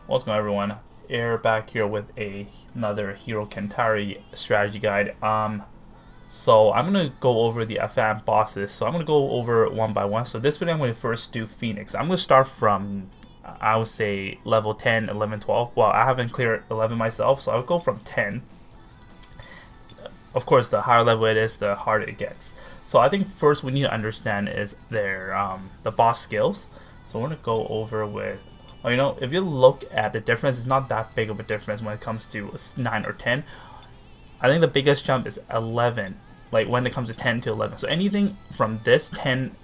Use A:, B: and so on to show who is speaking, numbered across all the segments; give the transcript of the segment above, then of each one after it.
A: What's going on, everyone? Air back here with another Hero Cantare strategy guide. So I'm gonna go over the FM bosses. So I'm gonna go over one by one. So this video I'm gonna first do Phoenix. I'm gonna start from I would say level 10, 11, 12. Well, I haven't cleared 11 myself, so I'll go from 10. Of course, the higher level it is, the harder it gets. So I think first we need to understand is their the boss skills. So we're gonna go over with. Well, you know, if you look at the difference, it's not that big of a difference when it comes to 9 or 10. I think the biggest jump is 11, like when it comes to 10 to 11. So anything from this 10,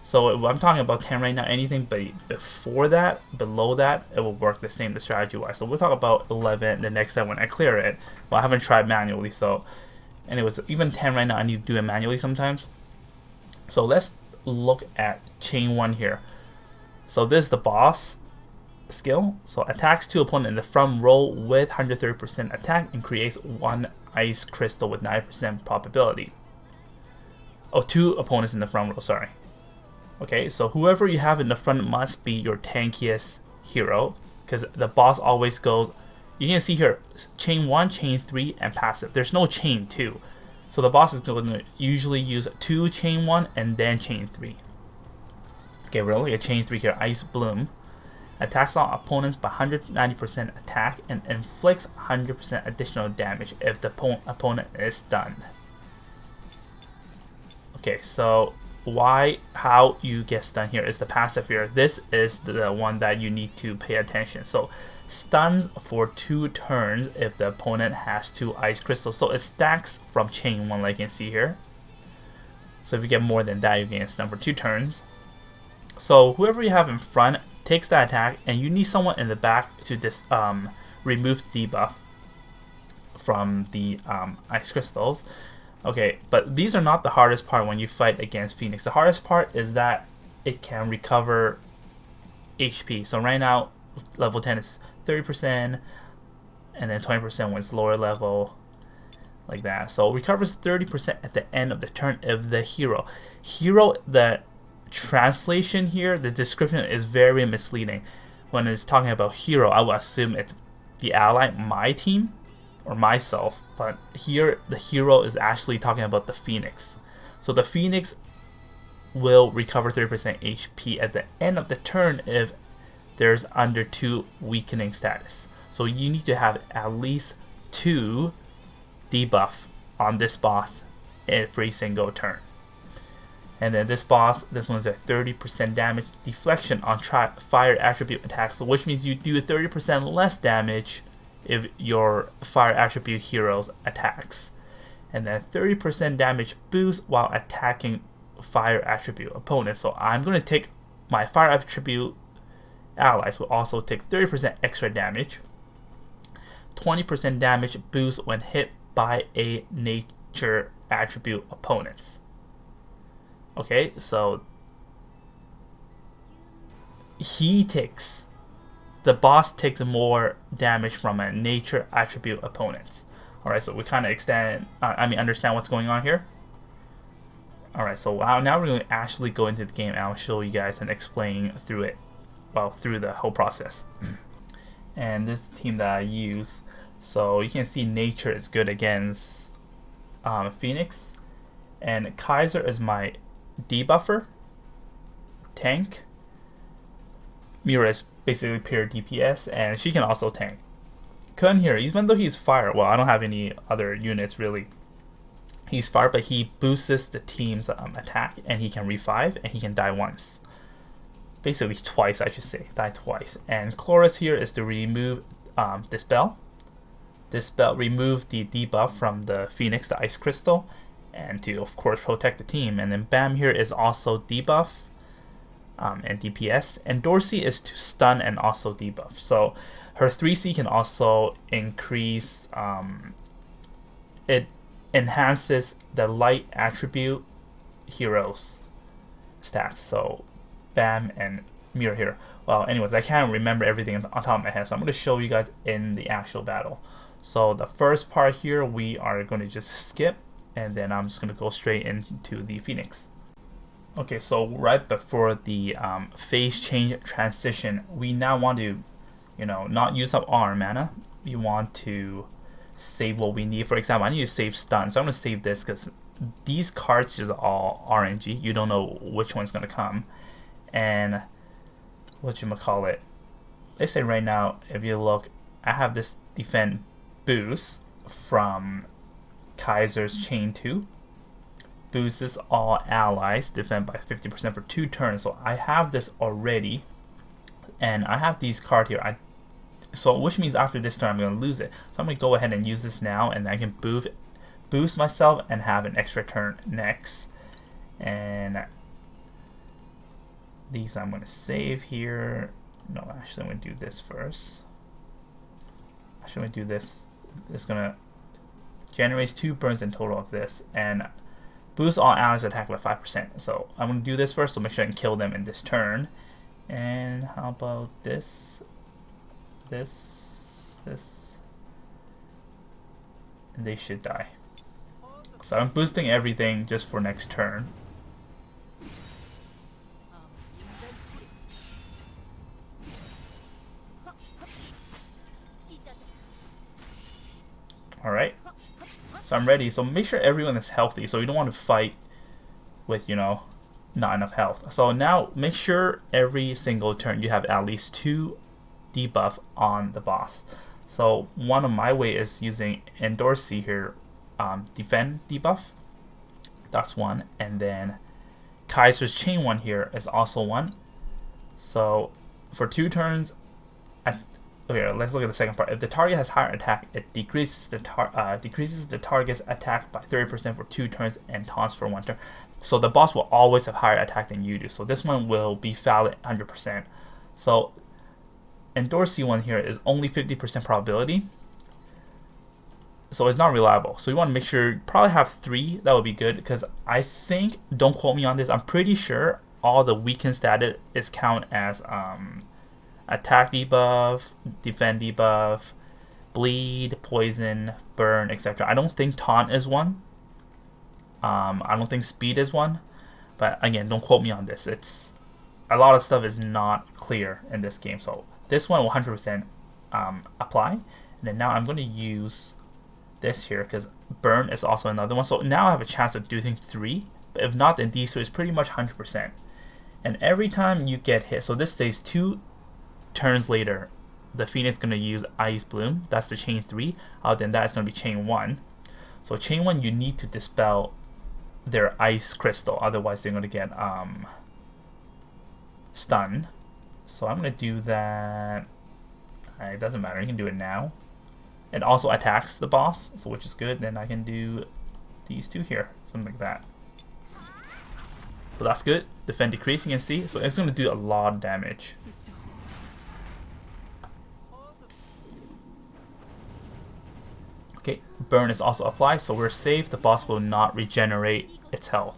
A: so I'm talking about 10 right now, anything before that, below that, it will work the same the strategy wise. So we'll talk about 11 the next time when I clear it. Well, I haven't tried manually, so anyways, even 10 right now, I need to do it manually sometimes. So let's look at chain 1 here. So this is the boss skill. So attacks 2 opponents in the front row with 130% attack and creates 1 ice crystal with 9% probability. Oh, 2 opponents in the front row, sorry. Okay, so whoever you have in the front must be your tankiest hero, because the boss always goes, you can see here, chain 1, chain 3, and passive. There's no chain 2. So the boss is going to usually use 2 chain 1 and then chain 3. Okay, we're looking at chain 3 here, Ice Bloom. Attacks all opponents by 190% attack and inflicts 100% additional damage if the opponent is stunned. Okay, so how you get stunned here is the passive here. This is the one that you need to pay attention. So stuns for 2 turns if the opponent has 2 ice crystals. So it stacks from chain 1 like you can see here. So if you get more than that, you get stunned for 2 turns. So whoever you have in front takes that attack, and you need someone in the back to remove the debuff from the ice crystals. Okay, but these are not the hardest part when you fight against Phoenix. The hardest part is that it can recover HP. So right now, level 10 is 30%, and then 20% when it's lower level, like that. So it recovers 30% at the end of the turn if the hero, the translation here, the description is very misleading. When it's talking about hero, I will assume it's the ally, my team, or myself, but here the hero is actually talking about the Phoenix. So the Phoenix will recover 30% HP at the end of the turn if there's under 2 weakening status. So you need to have at least 2 debuff on this boss every single turn. And then this boss, this one's a 30% damage deflection on fire attribute attacks, so which means you do 30% less damage if your fire attribute heroes attacks. And then 30% damage boost while attacking fire attribute opponents. So I'm going to take my fire attribute allies will also take 30% extra damage. 20% damage boost when hit by a nature attribute opponents. Okay, so the boss takes more damage from a nature attribute opponents. Alright, so we kind of understand what's going on here. Alright, so now we're going to actually go into the game and I'll show you guys and explain through it, through the whole process. And this team that I use, so you can see nature is good against Phoenix, and Kaiser is my debuffer, tank. Mira is basically pure DPS, and she can also tank. Kun here, even though he's fire, well, I don't have any other units really. He's fire, but he boosts the team's attack, and he can revive, and he can die once. Basically twice, I should say, die twice. And Chloris here is to remove Dispel. Dispel remove the debuff from the Phoenix, the Ice Crystal, and to of course protect the team. And then Bam here is also debuff and DPS, and Dorsey is to stun and also debuff. So her 3C can also increase, it enhances the light attribute heroes stats. So Bam and Mira here. Well, anyways, I can't remember everything on top of my head, so I'm going to show you guys in the actual battle. So the first part here we are going to just skip, and then I'm just going to go straight into the Phoenix. Okay, so right before the phase change transition, we now want to you know, not use up all our mana. We want to save what we need. For example, I need to save stun, so I'm going to save this because these cards just all RNG. You don't know which one's going to come. And whatchamacallit, let's say right now, if you look, I have this defend boost from Kaiser's Chain 2. Boosts all allies, defend by 50% for 2 turns. So I have this already, and I have these cards here. So which means after this turn I'm going to lose it. So I'm going to go ahead and use this now, and I can boost myself and have an extra turn next. And these I'm going to save here. No, actually I'm going to do this first. Actually I'm going to do this. It's going to generate 2 burns in total of this, and boost all allies attack by 5%. So I'm going to do this first, so make sure I can kill them in this turn. And how about this? This. And they should die. So I'm boosting everything just for next turn. Alright. So I'm ready. So make sure everyone is healthy. So you don't want to fight with, you know, not enough health. So now make sure every single turn you have at least 2 debuff on the boss. So one of my way is using Endorsi here, defend debuff. That's one, and then Kaiser's Chain one here is also one. So for 2 turns, okay, let's look at the second part. If the target has higher attack, it decreases the target's attack by 30% for 2 turns and taunts for 1 turn. So the boss will always have higher attack than you do. So this one will be valid 100%. So Endorsi one here is only 50% probability, so it's not reliable. So you want to make sure you probably have 3. That would be good, because I think, don't quote me on this, I'm pretty sure all the weakened status is count as attack debuff, defend debuff, bleed, poison, burn, etc. I don't think taunt is one. I don't think speed is one, but again, don't quote me on this. It's a lot of stuff is not clear in this game. So this one will 100% apply. And then now I'm going to use this here because burn is also another one. So now I have a chance of doing 3. But if not, then these 2 is pretty much 100%. And every time you get hit, so this stays 2 turns later, the Phoenix is going to use Ice Bloom. That's the chain 3. Other than that, it's going to be chain 1. So chain 1, you need to dispel their ice crystal. Otherwise, they're going to get stun. So I'm going to do that. It doesn't matter. You can do it now. It also attacks the boss, so which is good. Then I can do these 2 here. Something like that. So that's good. Defend decrease, you can see. So it's going to do a lot of damage. Okay, burn is also applied, so we're safe. The boss will not regenerate its health.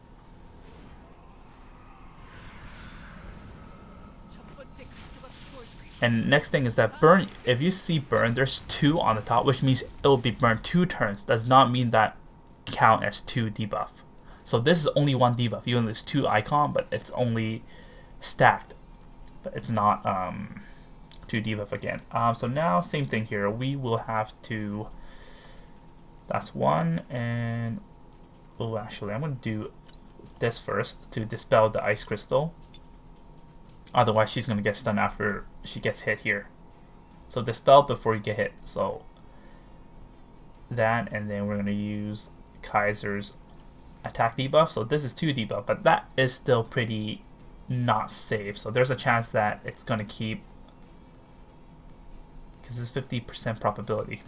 A: And next thing is that burn, if you see burn, there's 2 on the top, which means it will be burned 2 turns. Does not mean that count as 2 debuff. So this is only 1 debuff, even though there's 2 icon, but it's only stacked. But it's not 2 debuff again. So now, same thing here. We will have to, that's 1, and, oh, actually, I'm going to do this first to dispel the ice crystal. Otherwise, she's going to get stunned after she gets hit here. So dispel before you get hit. So that, and then we're going to use Kaiser's attack debuff. So this is 2 debuff, but that is still pretty not safe. So there's a chance that it's going to keep, because it's 50% probability.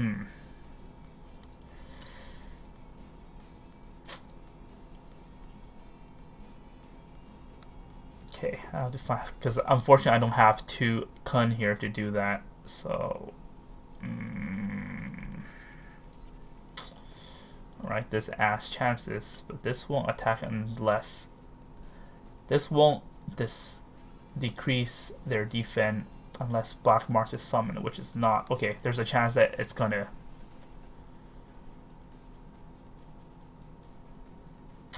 A: Okay, I have to find, because unfortunately I don't have 2 Kun here to do that. So, alright, this adds chances, but this won't attack unless, this won't decrease their defense unless Black March is summoned, which is not, okay, there's a chance that it's gonna,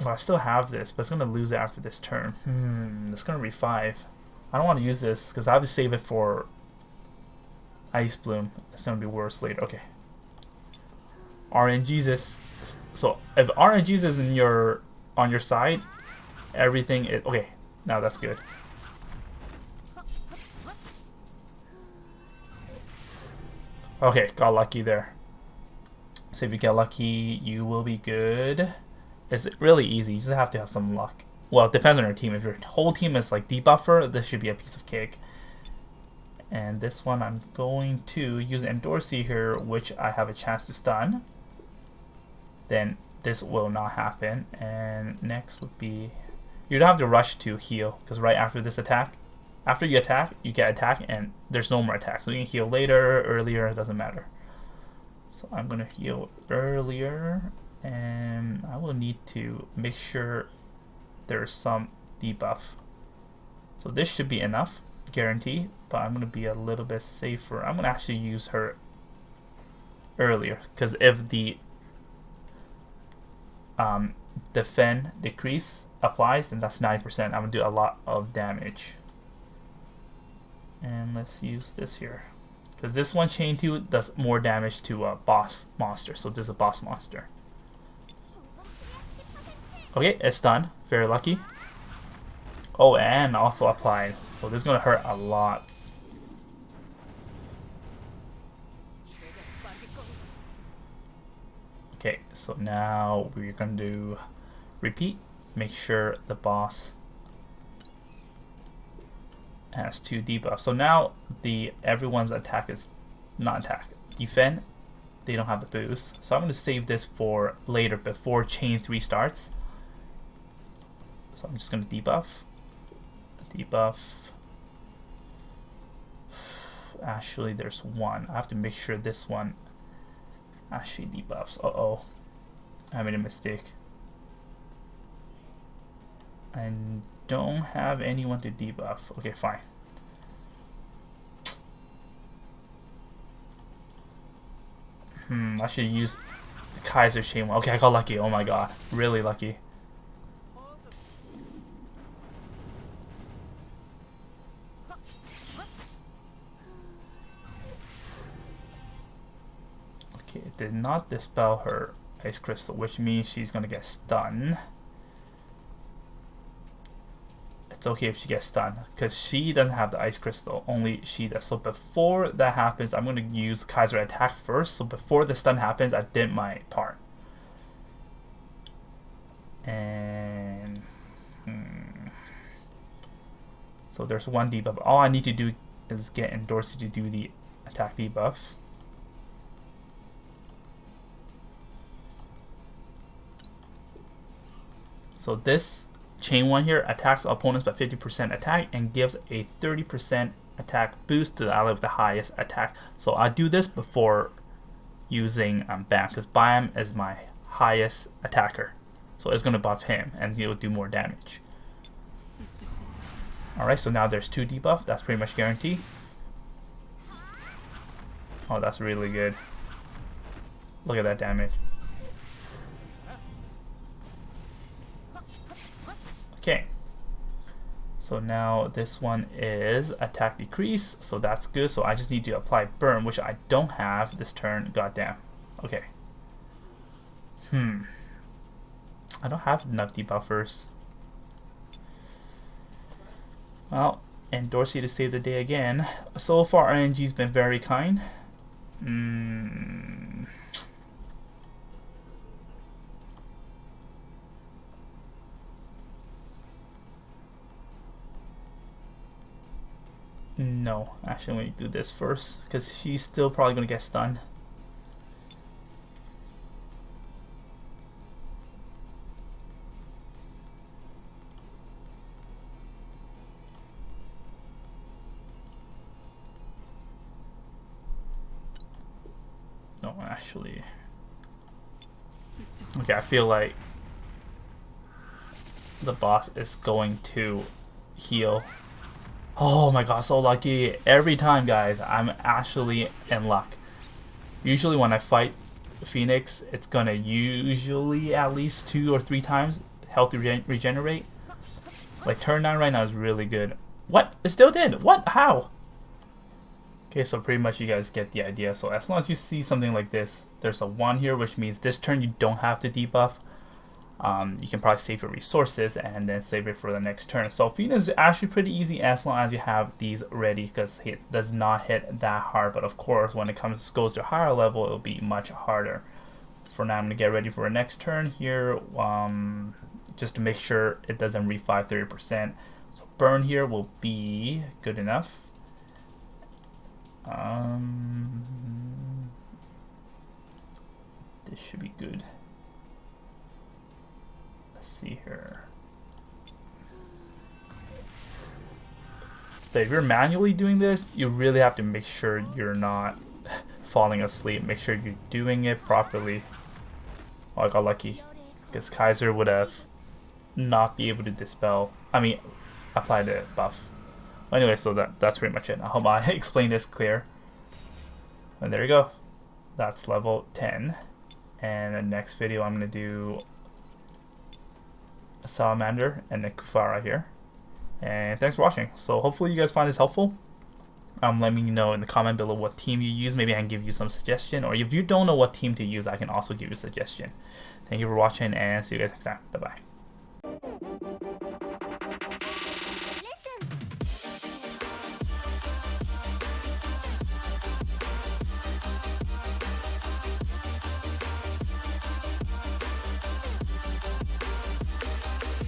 A: well, I still have this, but it's going to lose it after this turn. It's going to be 5. I don't want to use this because I have to save it for... I Ice Bloom. It's gonna be worse later. Okay. RNGesus. So if RNGesus is on your side, everything is okay. Now that's good. Okay, got lucky there. So if you get lucky, you will be good. It's really easy. You just have to have some luck. Well, it depends on your team. If your whole team is like debuffer, this should be a piece of cake. And this one, I'm going to use Endorsi here, which I have a chance to stun. Then this will not happen. And next would be, you don't have to rush to heal, because right after this attack, after you attack, you get attack, and there's no more attack. So you can heal later, earlier, it doesn't matter. So I'm gonna heal earlier, and I will need to make sure there's some debuff. So this should be enough, guarantee, but I'm gonna be a little bit safer. I'm gonna actually use her earlier, because if the defend decrease applies, then that's 90%. I'm gonna do a lot of damage. And let's use this here, because this one chain 2 does more damage to a boss monster. So this is a boss monster. Okay, it's done. Very lucky. Oh, and also applied. So this is gonna hurt a lot. Okay, so now we're gonna do repeat. Make sure the boss has 2 debuffs. So now everyone's attack is not attack. Defend, they don't have the boost. So I'm gonna save this for later before chain 3 starts. So I'm just gonna debuff. Debuff. Actually, there's one. I have to make sure this one actually debuffs. Uh-oh. I made a mistake. I don't have anyone to debuff. Okay, fine. I should use Kaiser chain one. Okay, I got lucky. Oh my god. Really lucky. Okay, it did not dispel her ice crystal, which means she's gonna get stunned. It's okay if she gets stunned, because she doesn't have the ice crystal, only she does. So before that happens, I'm going to use Kaiser attack first. So before the stun happens, I did my part. And so there's one debuff. All I need to do is get Endorsi to do the attack debuff. So this chain 1 here attacks opponents by 50% attack and gives a 30% attack boost to the ally with the highest attack. So I do this before using Bam, because Bam is my highest attacker. So it's going to buff him and he'll do more damage. Alright, so now there's 2 debuff. That's pretty much guaranteed. Oh, that's really good. Look at that damage. Okay, so now this one is attack decrease, so that's good. So I just need to apply burn, which I don't have this turn. Goddamn. Okay. I don't have enough debuffers. Well, Endorsi to save the day again. So far, RNG's been very kind. No, actually let me do this first, because she's still probably going to get stunned. No, actually. Okay, I feel like the boss is going to heal. Oh my god, so lucky. Every time, guys, I'm actually in luck. Usually when I fight Phoenix, it's gonna usually at least 2 or 3 times health regenerate. Like turn 9 right now is really good. What? It still did. What? How? Okay, so pretty much you guys get the idea. So as long as you see something like this, there's a 1 here, which means this turn you don't have to debuff. You can probably save your resources and then save it for the next turn. So Phoenix is actually pretty easy as long as you have these ready, because it does not hit that hard. But of course, when it goes to a higher level, it'll be much harder. For now, I'm going to get ready for the next turn here, just to make sure it doesn't refi 30%. So burn here will be good enough. This should be good. Let's see here. But if you're manually doing this, you really have to make sure you're not falling asleep. Make sure you're doing it properly. Oh, I got lucky, because Kaiser would have not be able to dispel. I mean, apply the buff. Anyway, so that's pretty much it. I hope I explained this clear. And there you go. That's level 10. And the next video I'm going to do a Salamander and a Kufara here. And thanks for watching. So hopefully you guys find this helpful. Let me know in the comment below what team you use. Maybe I can give you some suggestion. Or if you don't know what team to use, I can also give you a suggestion. Thank you for watching, and see you guys next time. Bye-bye.